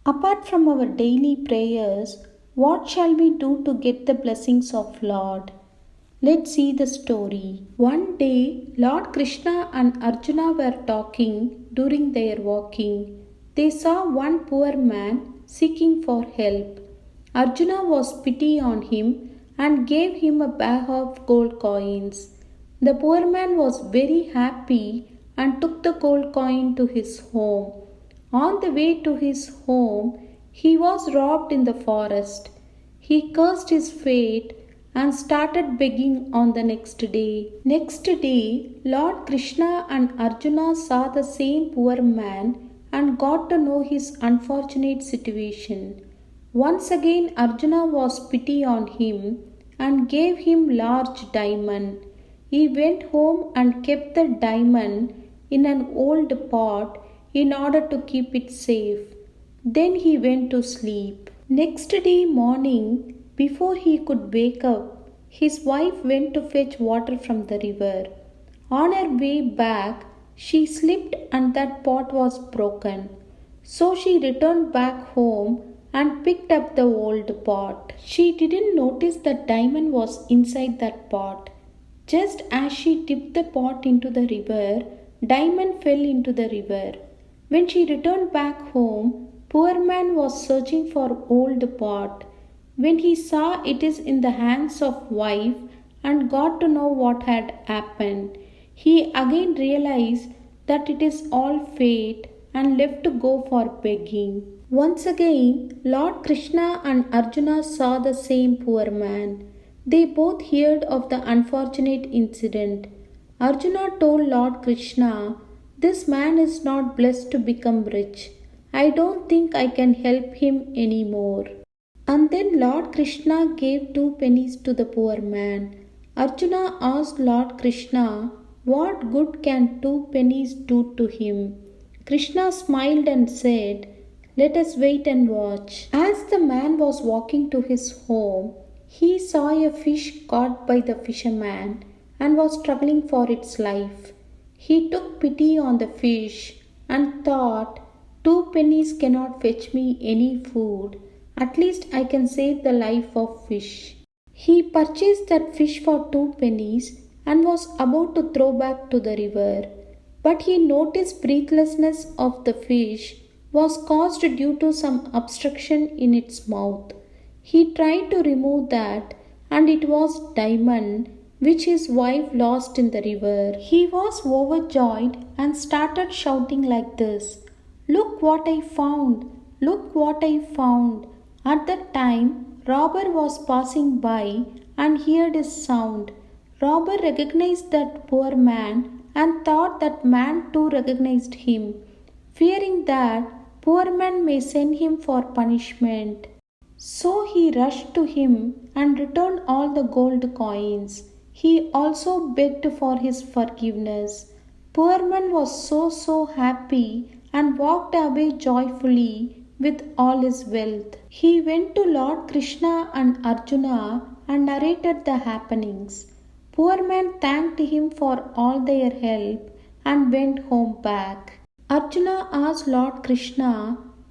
Apart from our daily prayers, what shall we do to get the blessings of Lord? Let's see the story. One day, Lord Krishna and Arjuna were talking during their walking. They saw one poor man seeking for help. Arjuna was pity on him and gave him a bag of gold coins. The poor man was very happy and took the gold coin to his home. On the way to his home, he was robbed in the forest. He cursed his fate and started begging on the next day. Next day, Lord Krishna and Arjuna saw the same poor man and got to know his unfortunate situation. Once again, Arjuna was pity on him and gave him large diamond. He went home and kept the diamond in an old pot in order to keep it safe. Then he went to sleep. Next day morning, before he could wake up, his wife went to fetch water from the river. On her way back, she slipped and that pot was broken. So she returned back home and picked up the old pot. She didn't notice that diamond was inside that pot. Just as she dipped the pot into the river, diamond fell into the river. When she returned back home, poor man was searching for old pot. When he saw it is in the hands of wife and got to know what had happened, he again realized that it is all fate and left to go for begging. Once again, Lord Krishna and Arjuna saw the same poor man. They both heard of the unfortunate incident. Arjuna told Lord Krishna, "This man is not blessed to become rich. I don't think I can help him any more." And then Lord Krishna gave 2 pennies to the poor man. Arjuna asked Lord Krishna, "What good can 2 pennies do to him?" Krishna smiled and said, "Let us wait and watch." As the man was walking to his home, he saw a fish caught by the fisherman and was struggling for its life. He took pity on the fish and thought, 2 pennies cannot fetch me any food. At least I can save the life of fish. He purchased that fish for 2 pennies and was about to throw back to the river. But he noticed breathlessness of the fish was caused due to some obstruction in its mouth. He tried to remove that and it was diamond which his wife lost in the river. He was overjoyed and started shouting like this, "Look what I found! Look what I found!" At that time, Robber was passing by and heard his sound. Robber recognized that poor man and thought that man too recognized him, fearing that poor man may send him for punishment. So he rushed to him and returned all the gold coins. He also begged for his forgiveness. Poor man was so happy and walked away joyfully with all his wealth. He went to Lord Krishna and Arjuna and narrated the happenings. Poor man thanked him for all their help and went home back. Arjuna asked Lord Krishna,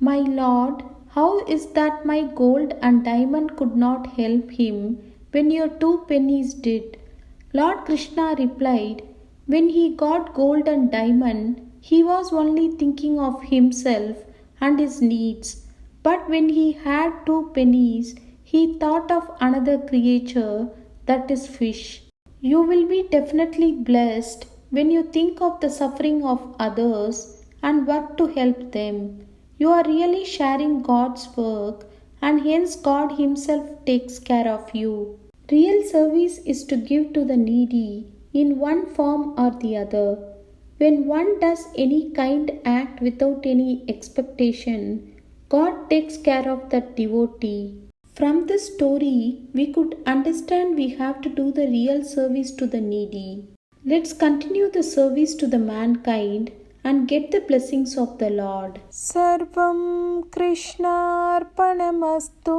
"My Lord, how is that my gold and diamond could not help him when your 2 pennies did?" Lord Krishna replied, "When he got gold and diamond, he was only thinking of himself and his needs. But when he had 2 pennies, he thought of another creature, that is fish. You will be definitely blessed when you think of the suffering of others and work to help them. You are really sharing God's work and hence God Himself takes care of you." Real service is to give to the needy in one form or the other. When one does any kind act without any expectation, God takes care of that devotee. From this story, we could understand we have to do the real service to the needy. Let's continue the service to the mankind and get the blessings of the Lord. Sarvam Krishnarpanamastu.